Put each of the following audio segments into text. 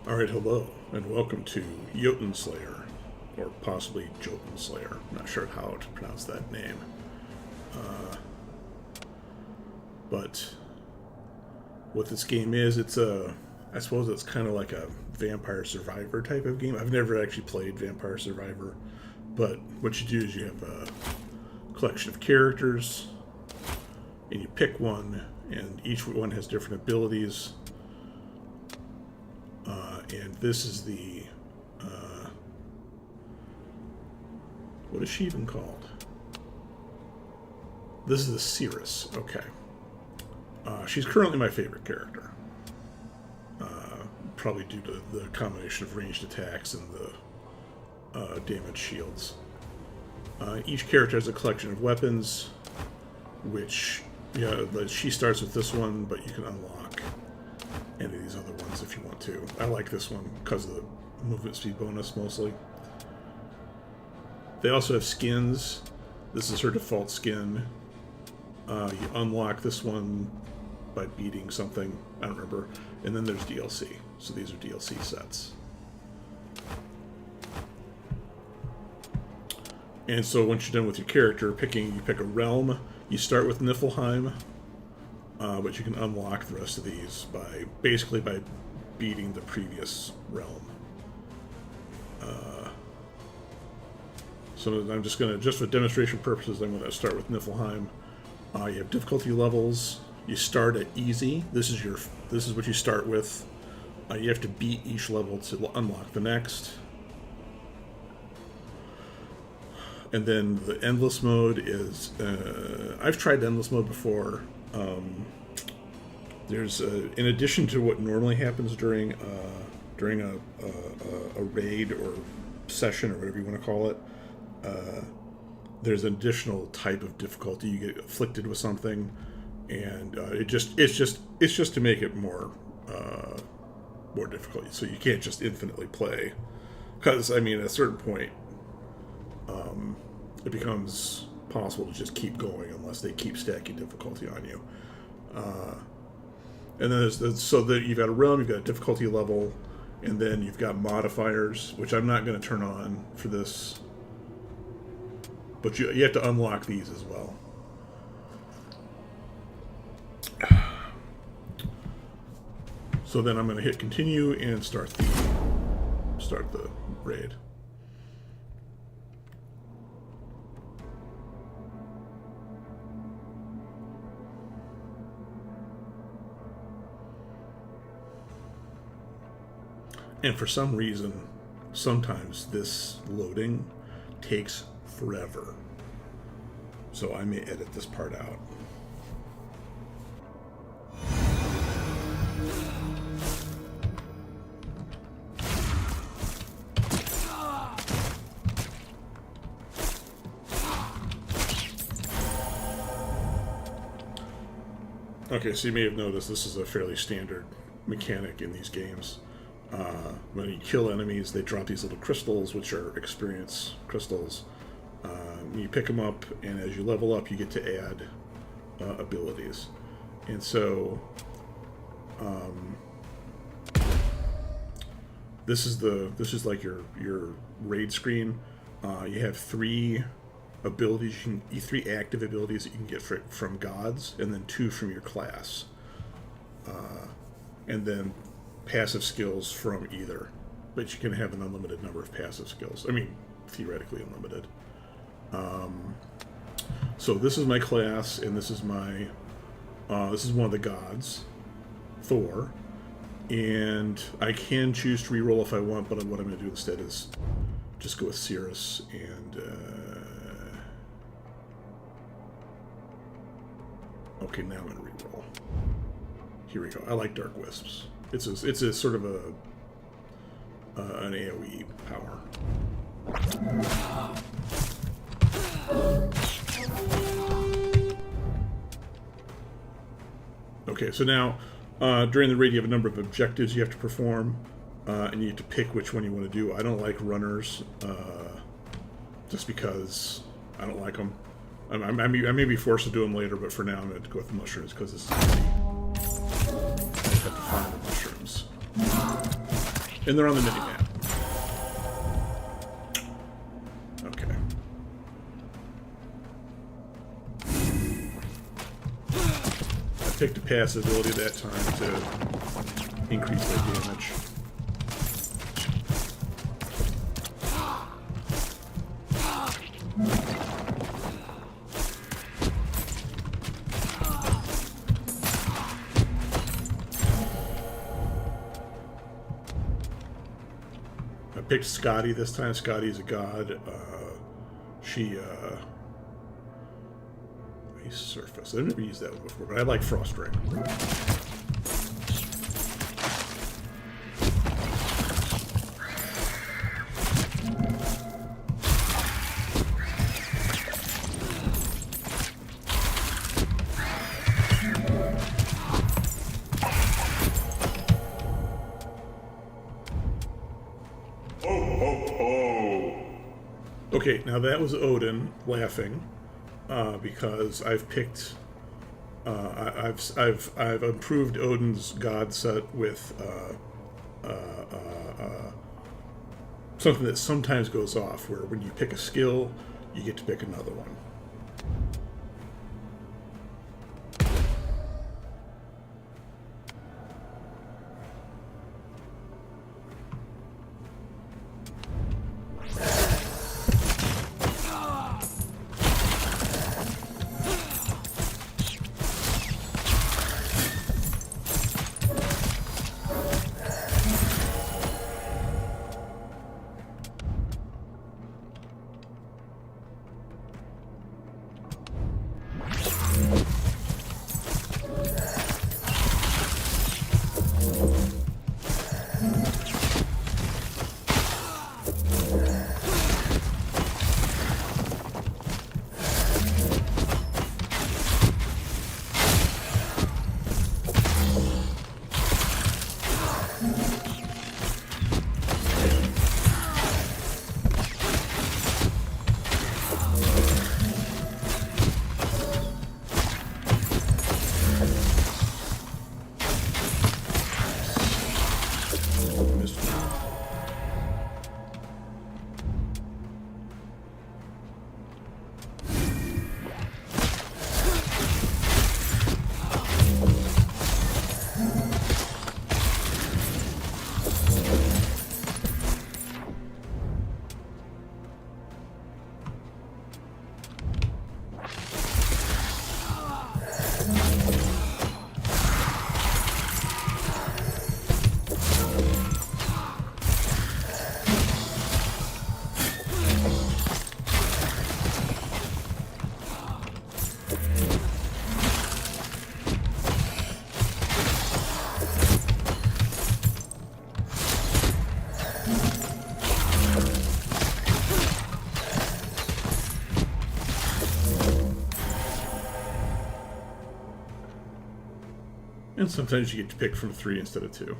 Alright, hello, and welcome to Jotunnslayer, or possibly Jotunnslayer. I'm not sure how to pronounce that name. But what this game is, I suppose it's kind of like a Vampire Survivor type of game. I've never actually played Vampire Survivor, but what you do is you have a collection of characters, and you pick one, and each one has different abilities. And this is the, what is she even called? This is the Cirrus, okay. She's currently my favorite character. Probably due to the combination of ranged attacks and the damage shields. Each character has a collection of weapons, which, she starts with this one, but you can unlock any of these other ones if you want to. I like this one because of the movement speed bonus mostly. They also have skins. This is her default skin. You unlock this one by beating something, I don't remember. And then there's DLC. So these are DLC sets. And so once you're done with your character picking, you pick a realm. You start with Niflheim. But you can unlock the rest of these basically by beating the previous realm. So I'm just for demonstration purposes, I'm gonna start with Niflheim. You have difficulty levels. You start at easy. This is what you start with. You have to beat each level to unlock the next. And then the endless mode is, I've tried endless mode before. There's in addition to what normally happens during a raid or session or whatever you want to call it, there's an additional type of difficulty. You get afflicted with something, and it's just to make it more difficult. So you can't just infinitely play, because I mean at a certain point, it becomes possible to just keep going unless they keep stacking difficulty on you. And then so that you've got a realm, you've got a difficulty level, and then you've got modifiers, which I'm not going to turn on for this. But you have to unlock these as well. So then I'm going to hit continue and start the raid. And for some reason, sometimes this loading takes forever. So I may edit this part out. Okay, so you may have noticed this is a fairly standard mechanic in these games. When you kill enemies, they drop these little crystals, which are experience crystals. You pick them up, and as you level up, you get to add abilities. And so, this is like your raid screen. You have three abilities, three active abilities that you can get from gods, and then two from your class, and then passive skills from either, but you can have an unlimited number of passive skills. I mean, theoretically unlimited. So this is my class, and this is my this is one of the gods, Thor, and I can choose to reroll if I want, but what I'm going to do instead is just go with Cirrus and okay, now I'm going to reroll. Here we go. I like Dark Wisps. It's a sort of an AoE power. Okay, so now during the raid you have a number of objectives you have to perform, and you have to pick which one you want to do. I don't like runners, just because I don't like them. I may be forced to do them later, but for now I'm going to go with the mushrooms because it's easy. I have to find the mushrooms. And they're on the minimap. Okay. I picked a passive ability that time to increase their damage. I picked Scotty this time. Scotty's a god. She Ice Surface. I've never used that one before, but I like Frost Ring. Okay, now that was Odin laughing because I've picked. I've improved Odin's god set with something that sometimes goes off, where when you pick a skill, you get to pick another one. And sometimes you get to pick from 3 instead of 2.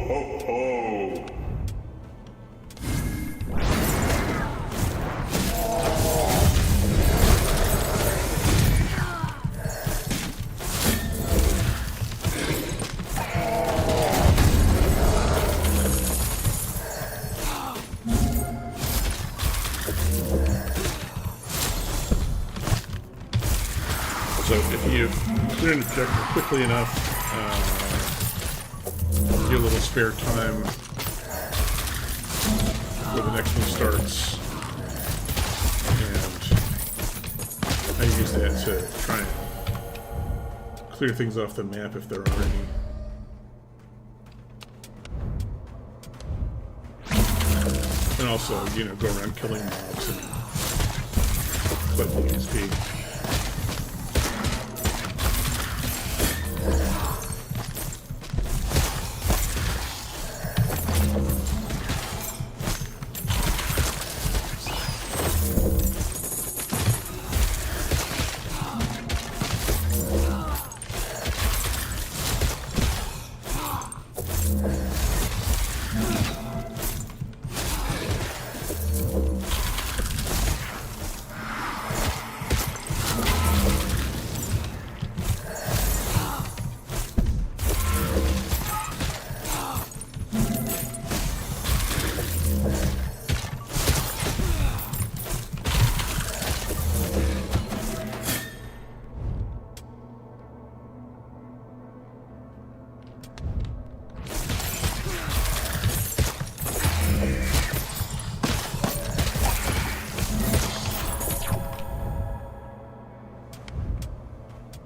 ho, ho! So if you clear an objective quickly enough, get a little spare time where the next one starts, and I use that to try and clear things off the map if there are any. And also, you know, go around killing mobs and collecting XP.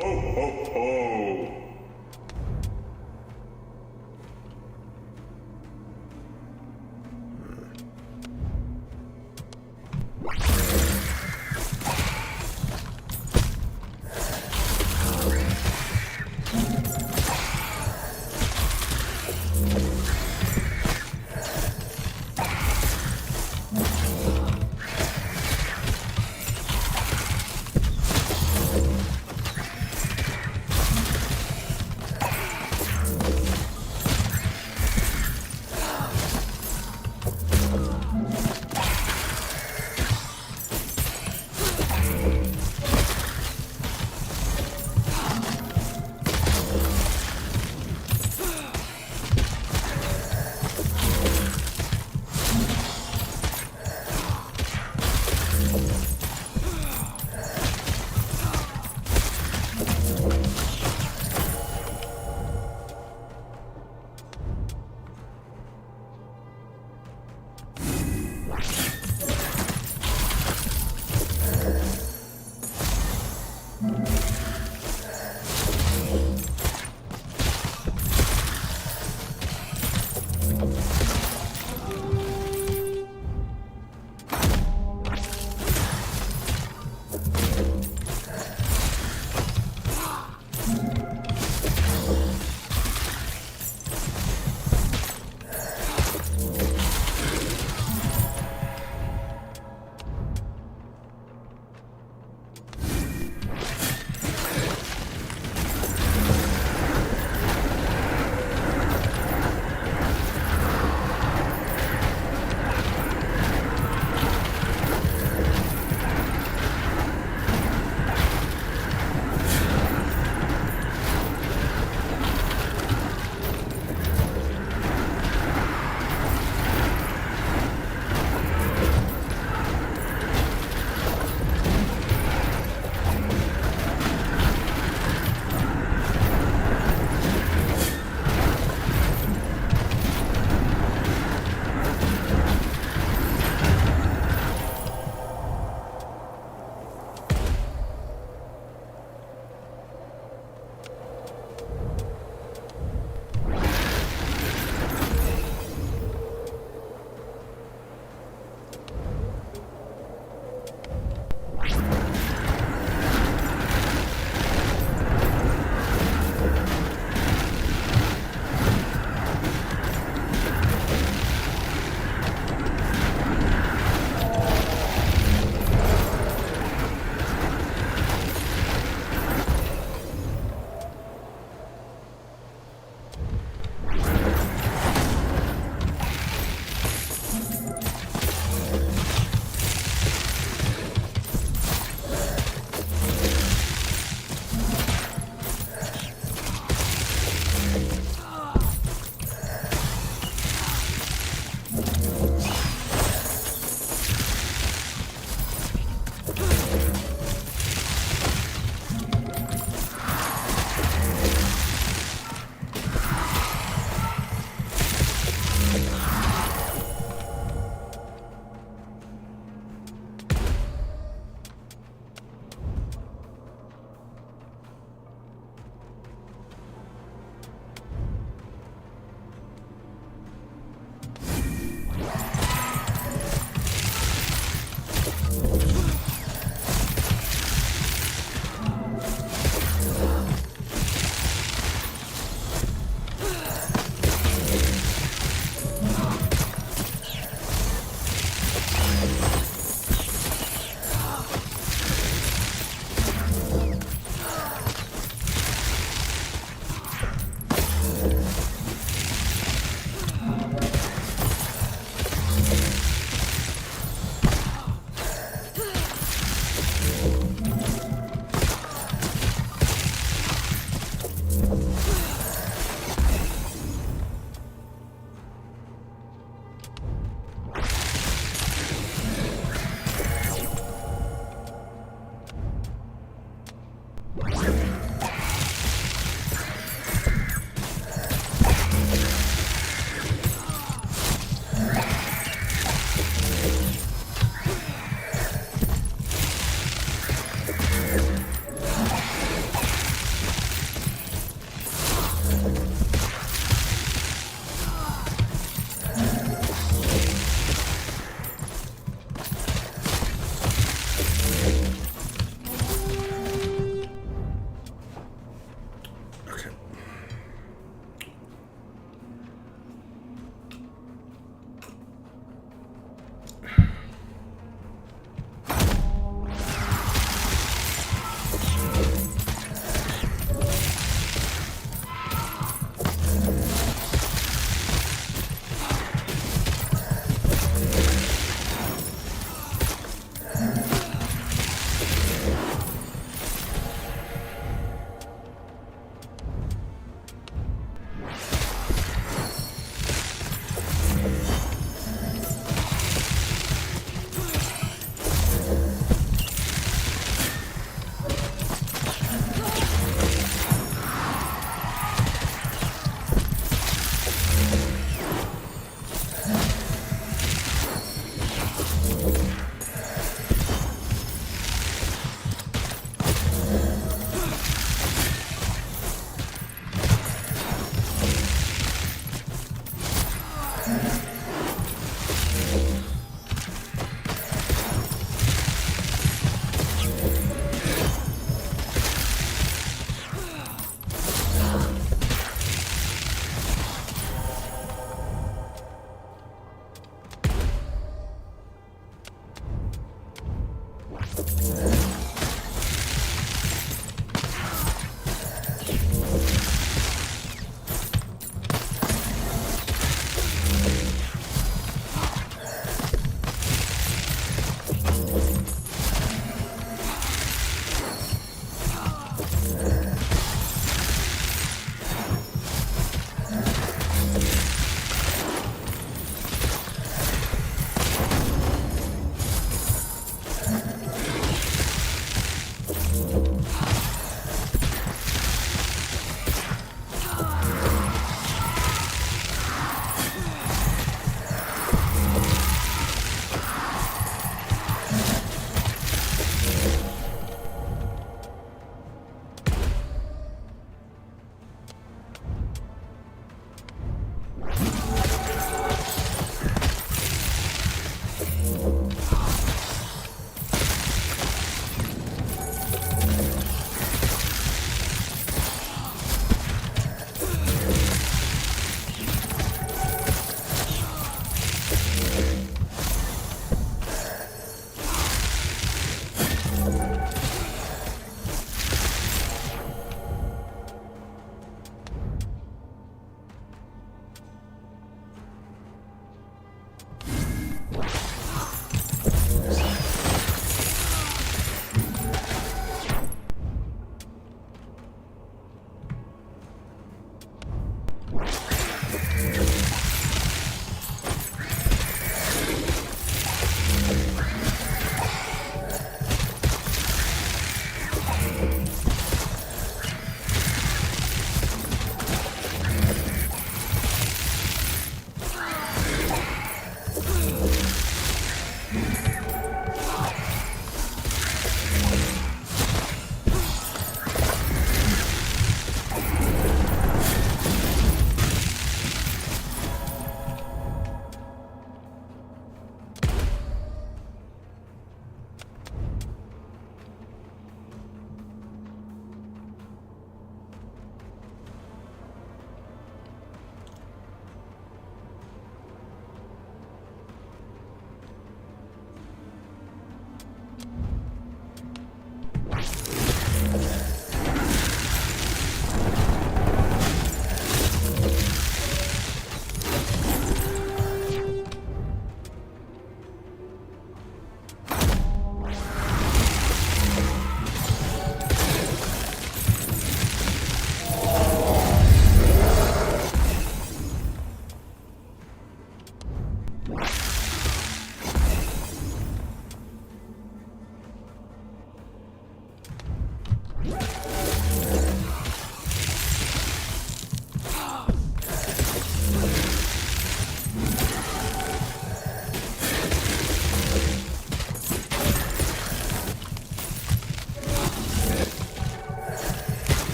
Ho, ho, ho!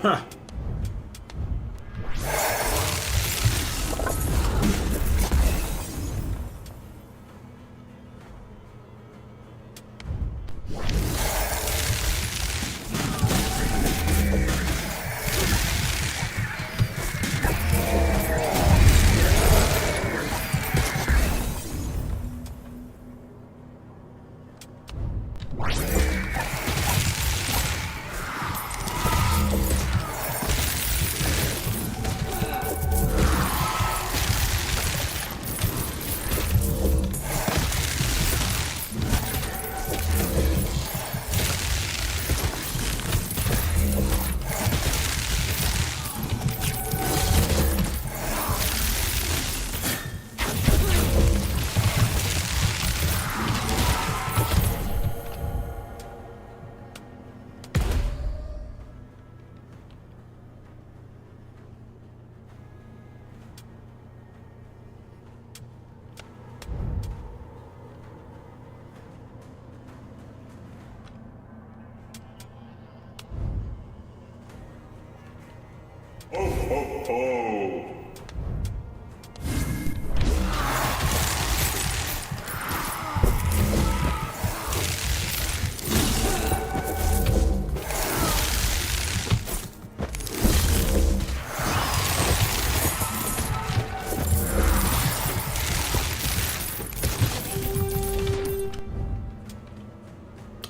Ha!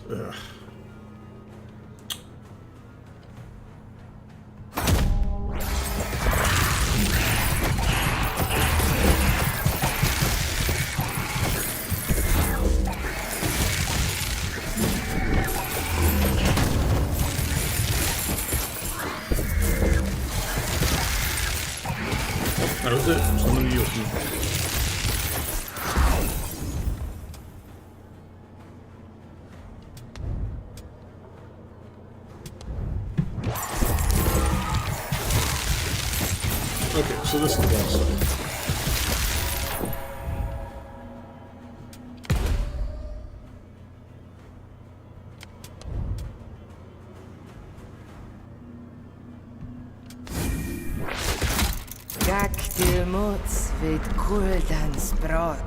Ugh. That was it. Someone else. Okay, so this is the boss fight. De mots vid kuldans brott.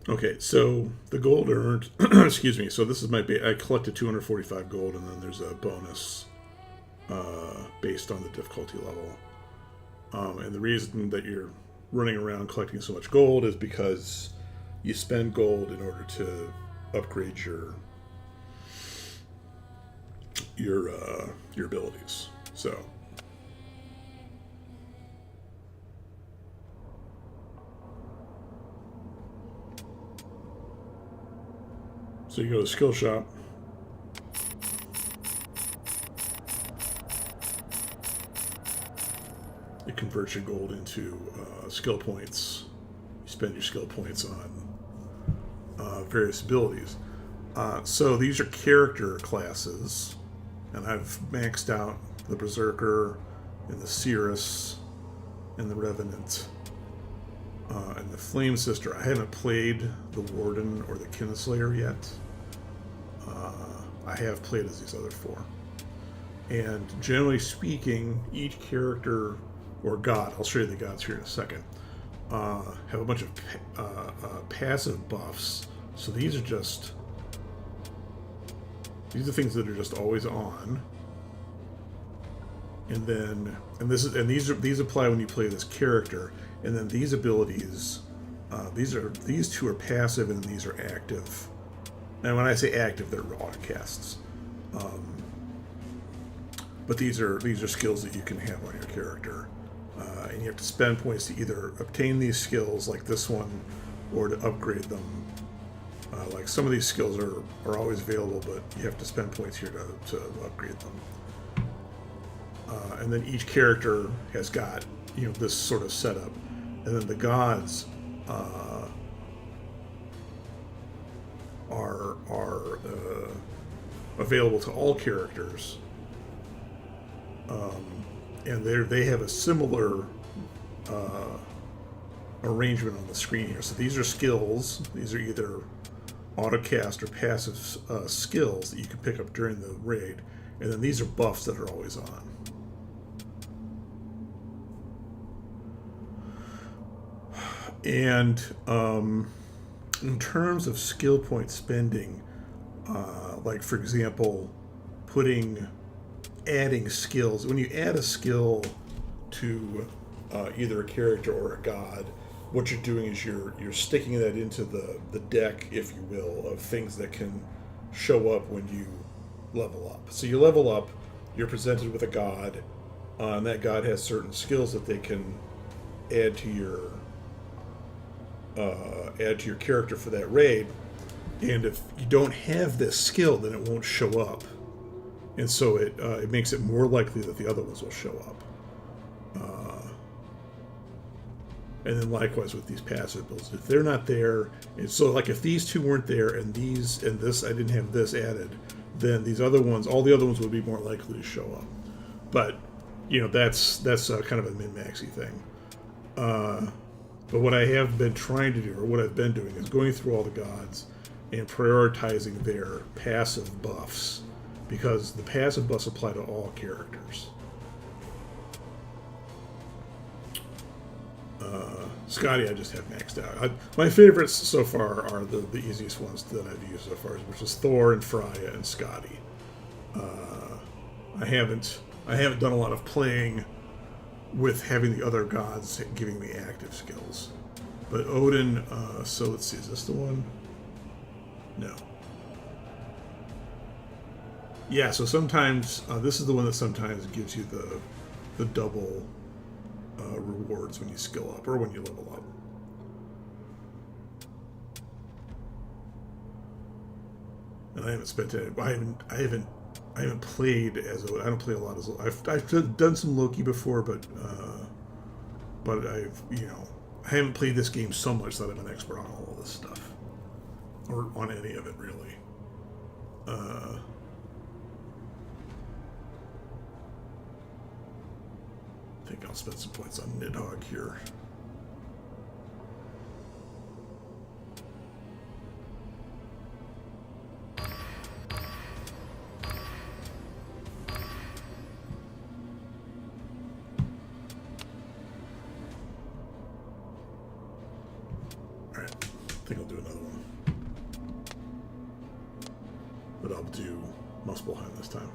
Okay, so the gold earned, excuse me, so this is I collected 245 gold, and then there's a bonus based on the difficulty level. And the reason that you're running around collecting so much gold is because you spend gold in order to upgrade your abilities. So you go to the skill shop. It converts your gold into skill points. You spend your skill points on various abilities. So these are character classes, and I've maxed out the Berserker and the Seeress and the Revenant and the Flame Sister. I haven't played the Warden or the Kinslayer yet. I have played as these other four. And generally speaking, each character or god, I'll show you the gods here in a second, have a bunch of passive buffs. So these are things that are just always on. And then these apply when you play this character. And then these abilities, these two are passive and these are active. And when I say active, they're autocasts. But these are skills that you can have on your character, and you have to spend points to either obtain these skills, like this one, or to upgrade them. Like some of these skills are always available, but you have to spend points here to upgrade them. And then each character has got this sort of setup, and then the gods are available to all characters, and they have a similar arrangement on the screen here. So these are skills. These are either autocast or passive skills that you can pick up during the raid, and then these are buffs that are always on. And in terms of skill point spending, like for example, adding skills. When you add a skill to either a character or a god, what you're doing is you're sticking that into the deck, if you will, of things that can show up when you level up. So you level up, you're presented with a god, and that god has certain skills that they can add to your character for that raid, and if you don't have this skill, then it won't show up, and so it makes it more likely that the other ones will show up. And then likewise with these passive builds, if they're not there, and so like if these two weren't there and these and this, I didn't have this added, then these other ones, all the other ones would be more likely to show up. But that's kind of a min-maxy thing. But what I have been trying to do, or what I've been doing, is going through all the gods and prioritizing their passive buffs, because the passive buffs apply to all characters. Scotty I just have maxed out. My favorites so far are the easiest ones that I've used so far, which is Thor and Freya and Scotty. I haven't done a lot of playing with having the other gods giving me active skills. But Odin, so let's see, is this the one? No. Yeah, so sometimes, this is the one that sometimes gives you the double rewards when you skill up or when you level up. And I haven't spent it. I haven't played as I don't play a lot as I've done some Loki before, but I haven't played this game so much that I'm an expert on all of this stuff, or on any of it really. I think I'll spend some points on Nidhogg here. Alright, I think I'll do another one. But I'll do Muspelheim this time.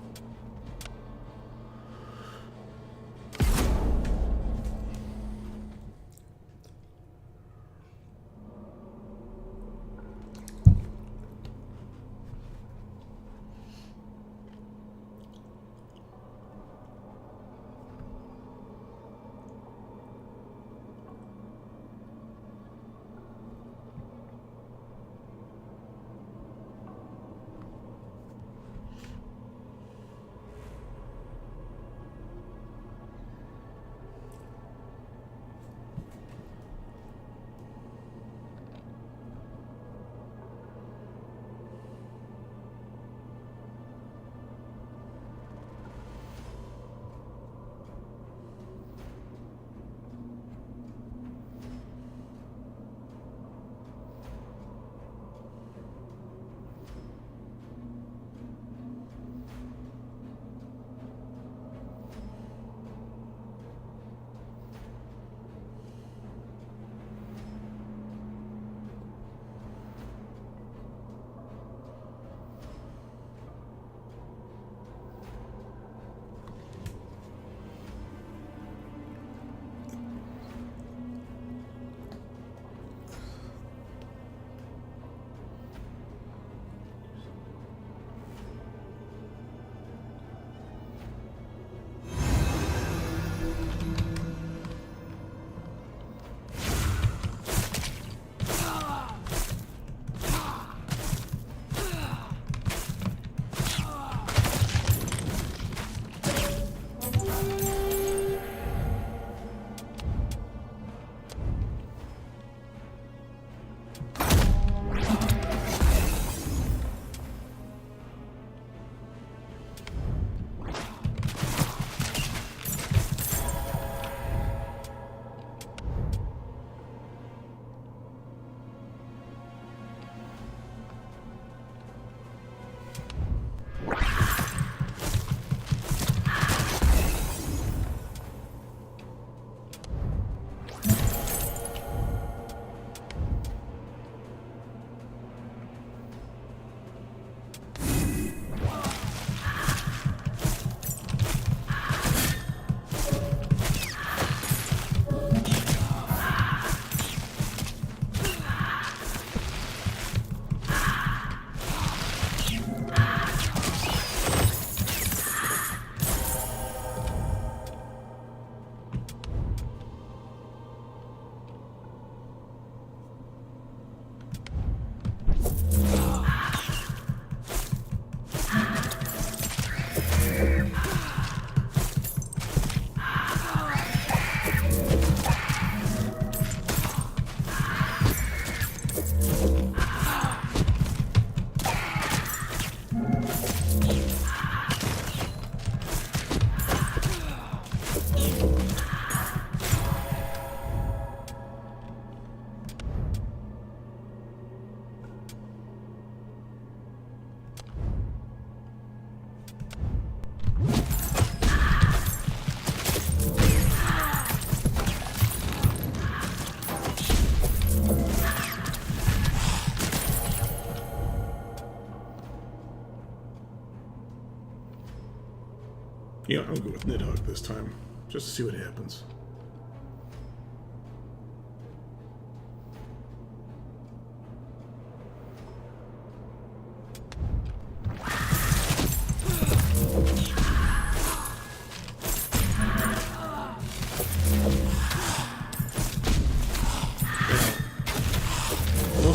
Yeah, I'll go with Nidhogg this time, just to see what happens.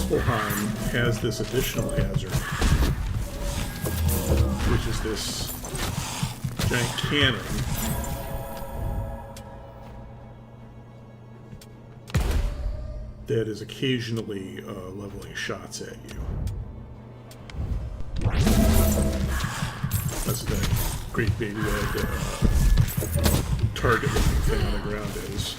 Muspelheim has this additional hazard, which is this giant cannon that is occasionally leveling shots at you. That's what that great big red target-looking thing on the ground is.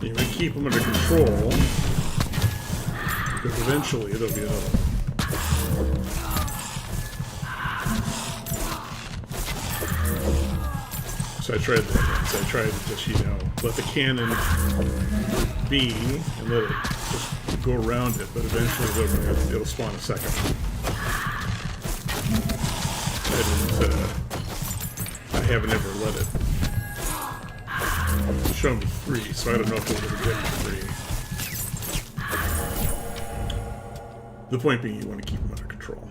You may keep them under control, because eventually there'll be another one. So I tried that once. I tried to just, let the cannon be and let it just go around it, but eventually it'll spawn a second one. I haven't ever let it show me 3, so I don't know if it'll ever get me 3. The point being, you want to keep them under control.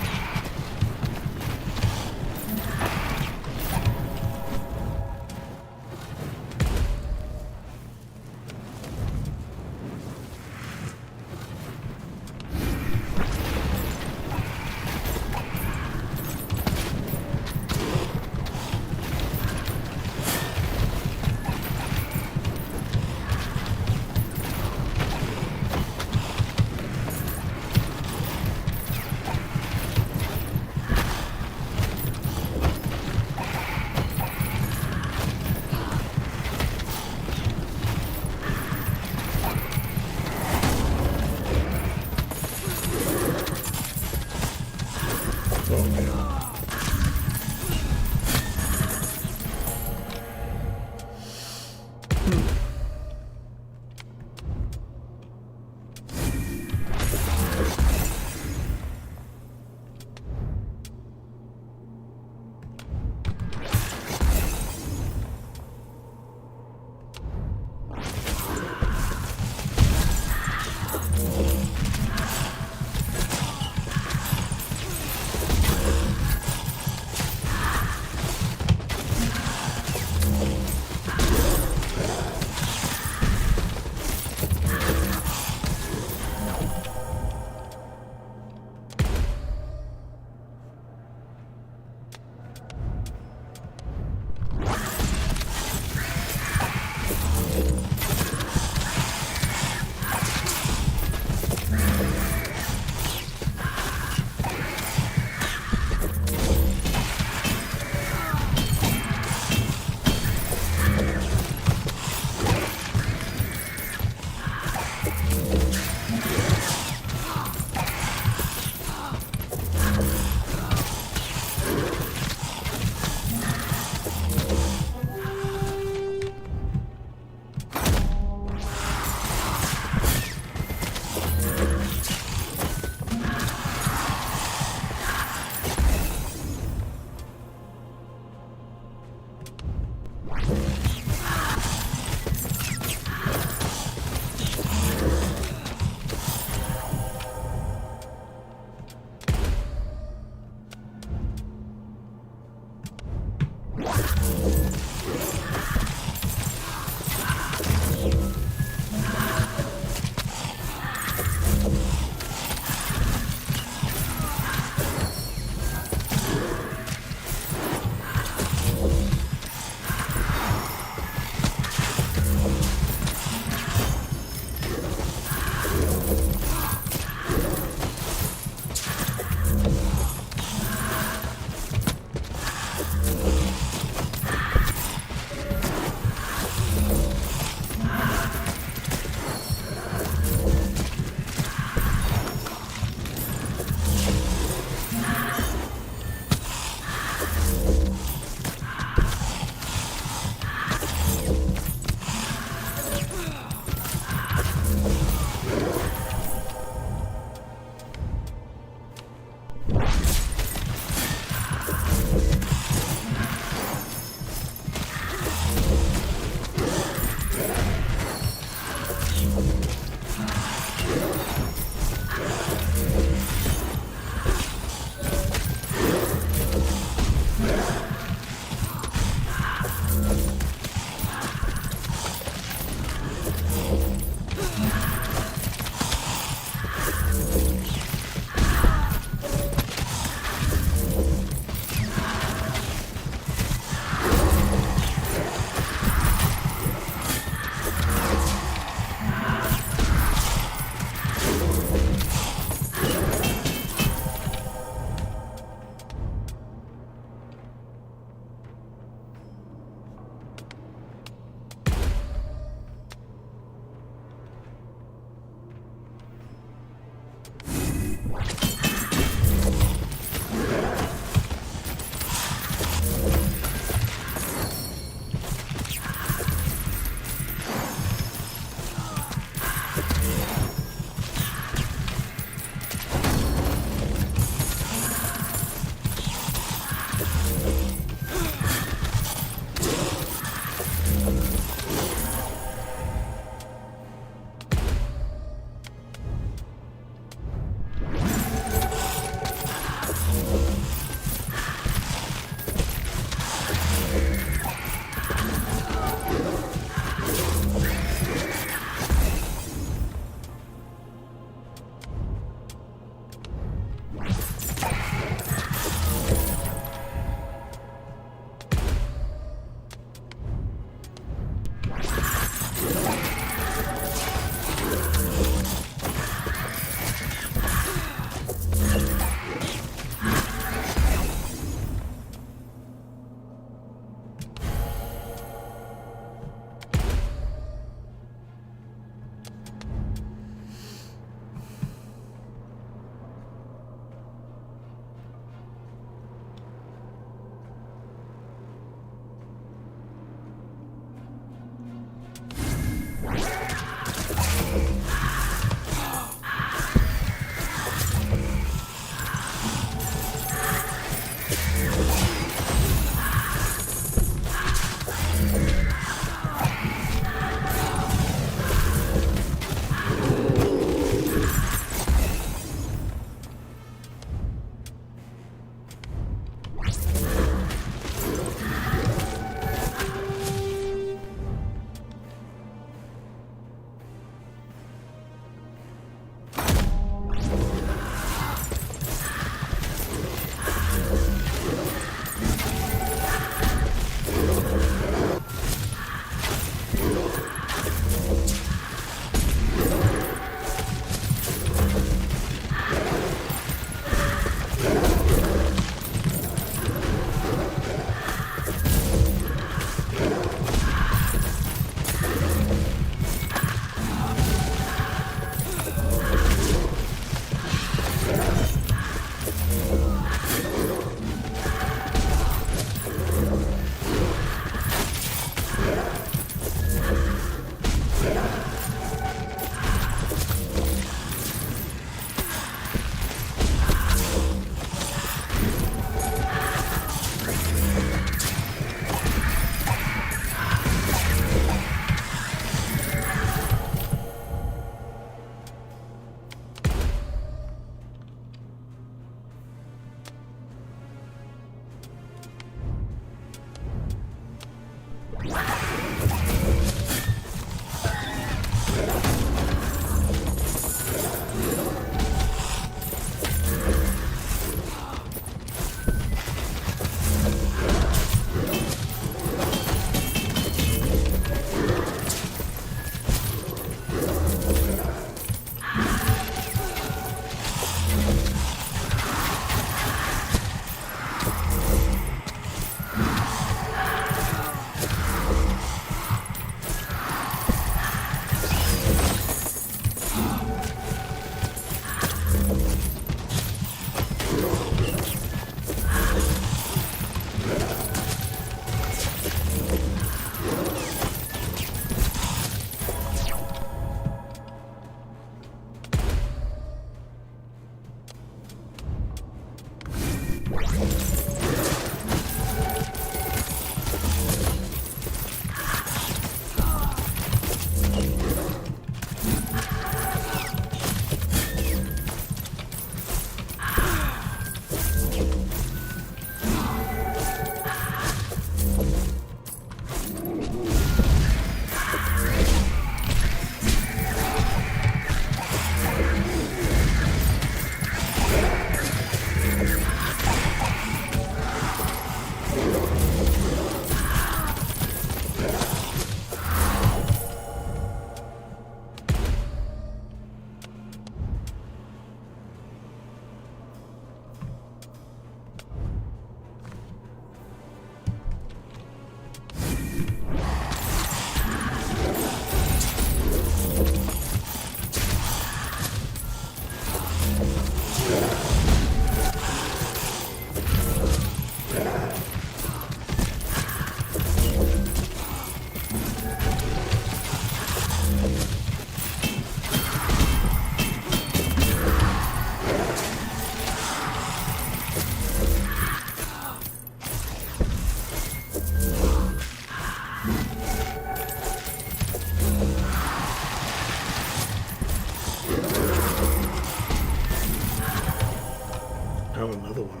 another one.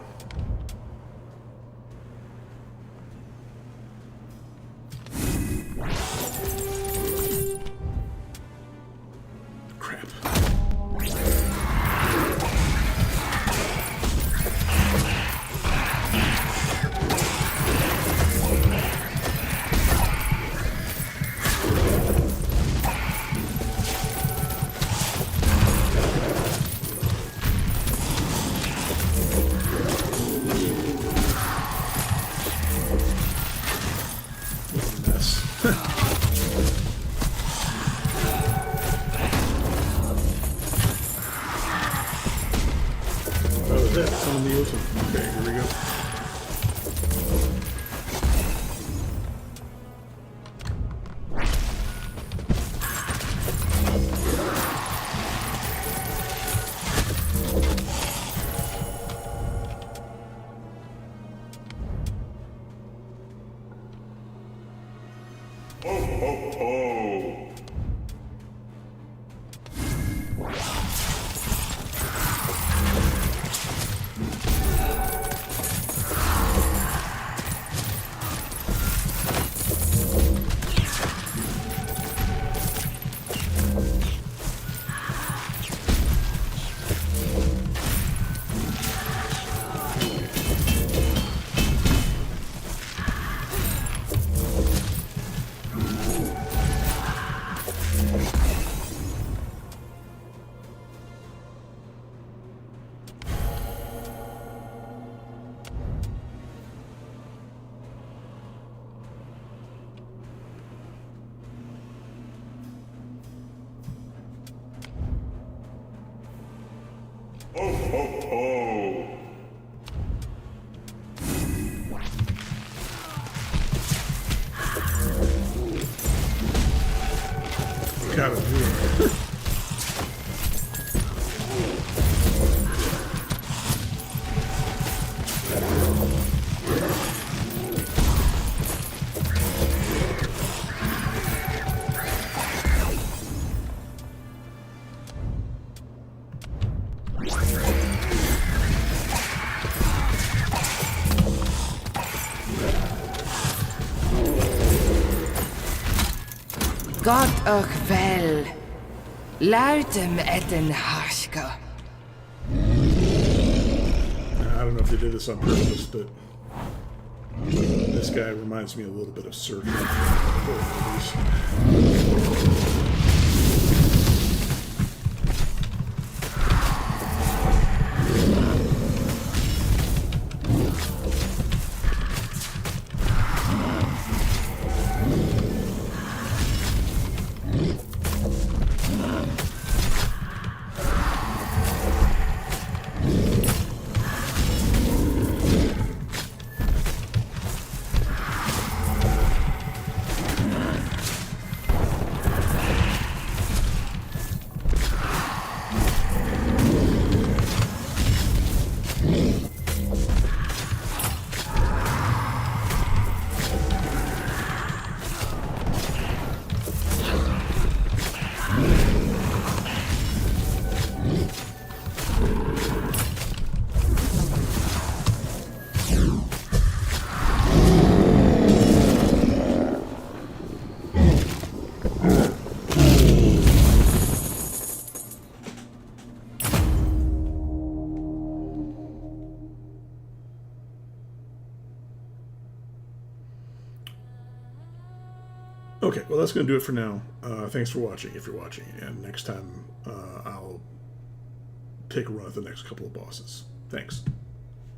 Crap. That's on the ocean. Okay, here we go. Ho, ho, ho! Ho, ho, ho! Got it. God och väl. Luitem et en harska. I don't know if they did this on purpose, but this guy reminds me a little bit of Surgeon. Okay, well, that's going to do it for now. Thanks for watching, if you're watching. And next time, I'll take a run at the next couple of bosses. Thanks.